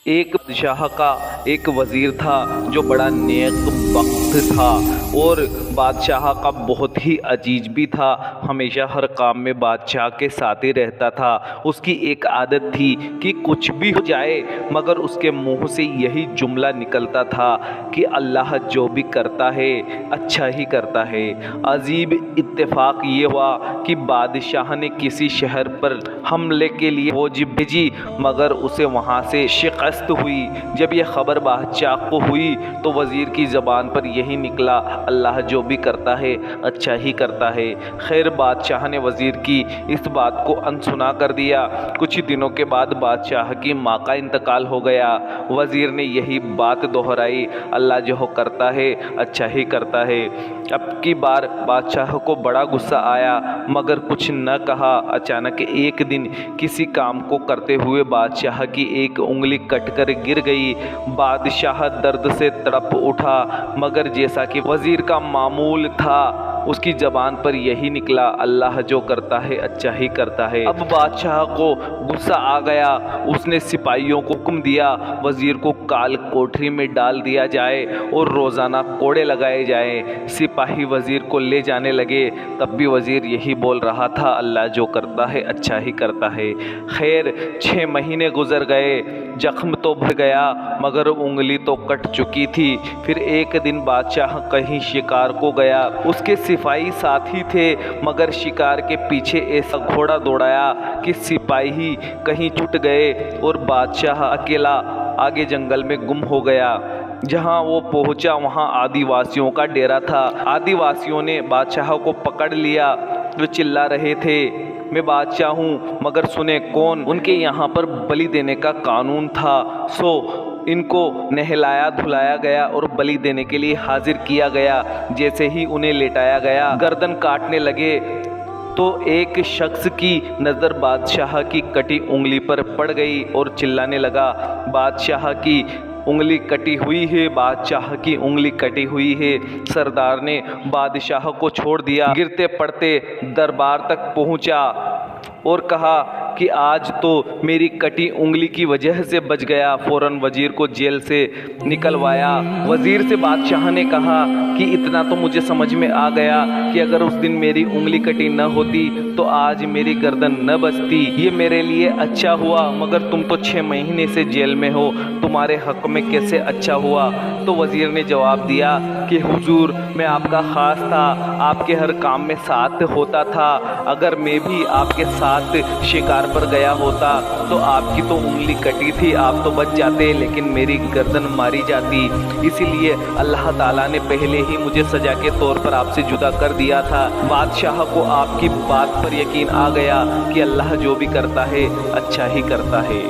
ایک بادشاہ کا ایک وزیر تھا جو بڑا نیک بخت تھا اور بادشاہ کا بہت ہی عزیز بھی تھا، ہمیشہ ہر کام میں بادشاہ کے ساتھ ہی رہتا تھا۔ اس کی ایک عادت تھی کہ کچھ بھی ہو جائے مگر اس کے منہ سے یہی جملہ نکلتا تھا کہ اللہ جو بھی کرتا ہے اچھا ہی کرتا ہے۔ عجیب اتفاق یہ ہوا کہ بادشاہ نے کسی شہر پر حملے کے لیے فوج بھیجی مگر اسے وہاں سے شکست ہوئی۔ جب یہ خبر بادشاہ کو ہوئی تو وزیر کی زبان پر یہی نکلا، اللہ جو بھی کرتا ہے اچھا ہی کرتا ہے۔ خیر بادشاہ نے وزیر کی اس بات کو انسنا کر دیا۔ کچھ دنوں کے بعد بادشاہ کی ماں کا انتقال ہو گیا۔ وزیر نے یہی بات دہرائی، اللہ جو کرتا ہے اچھا ہی کرتا ہے۔ اب کی بار بادشاہ کو بڑا غصہ آیا مگر کچھ نہ کہا۔ اچانک ایک دن کسی کام کو کرتے ہوئے بادشاہ کی ایک انگلی کٹ کر گر گئی۔ بادشاہ درد سے تڑپ اٹھا مگر جیسا کہ وزیر کا معمول تھا اس کی زبان پر یہی نکلا، اللہ جو کرتا ہے اچھا ہی کرتا ہے۔ اب بادشاہ کو غصہ آ گیا، اس نے سپاہیوں کو حکم دیا وزیر کو کال کوٹری میں ڈال دیا جائے اور روزانہ کوڑے لگائے جائیں۔ سپاہی وزیر کو لے جانے لگے، تب بھی وزیر یہی بول رہا تھا، اللہ جو کرتا ہے اچھا ہی کرتا ہے۔ خیر 6 مہینے گزر گئے، زخم تو بھر گیا مگر انگلی تو کٹ چکی تھی۔ پھر ایک دن بادشاہ کہیں شکار کو گیا، اس کے سپاہی ساتھی تھے مگر شکار کے پیچھے ایسا گھوڑا دوڑایا کہ سپاہی کہیں چھوٹ گئے اور بادشاہ اکیلا آگے جنگل میں گم ہو گیا۔ جہاں وہ پہنچا وہاں آدی واسیوں کا ڈیرا تھا۔ آدی واسیوں نے بادشاہ کو پکڑ لیا، وہ چلا رہے تھے، میں بادشاہ ہوں مگر سنیں کون؟ ان کے یہاں پر بلی دینے کا قانون تھا، سو ان کو نہلایا دھلایا گیا اور بلی دینے کے لیے حاضر کیا گیا۔ جیسے ہی انہیں لیٹایا گیا گردن کاٹنے لگے تو ایک شخص کی نظر بادشاہ کی کٹی انگلی پر پڑ گئی اور چلانے لگا، بادشاہ کی انگلی کٹی ہوئی ہے، بادشاہ کی انگلی کٹی ہوئی ہے۔ سردار نے بادشاہ کو چھوڑ دیا، گرتے پڑتے دربار تک پہنچا اور کہا کہ آج تو میری کٹی انگلی کی وجہ سے بچ گیا۔ فوراً وزیر کو جیل سے نکلوایا۔ وزیر سے بادشاہ نے کہا کہ اتنا تو مجھے سمجھ میں آ گیا کہ اگر اس دن میری انگلی کٹی نہ ہوتی تو آج میری گردن نہ بچتی، یہ میرے لیے اچھا ہوا مگر تم تو 6 مہینے سے جیل میں ہو، تمہارے حق میں کیسے اچھا ہوا؟ تو وزیر نے جواب دیا کہ حضور میں آپ کا خاص تھا، آپ کے ہر کام میں ساتھ ہوتا تھا، اگر میں بھی آپ کے ساتھ شکار پر گیا ہوتا تو آپ کی تو انگلی کٹی تھی، آپ تو بچ جاتے لیکن میری گردن ماری جاتی، اسی لیے اللہ تعالیٰ نے پہلے ہی مجھے سزا کے طور پر آپ سے جدا کر دیا تھا۔ بادشاہ کو آپ کی بات پر یقین آ گیا کہ اللہ جو بھی کرتا ہے اچھا ہی کرتا ہے۔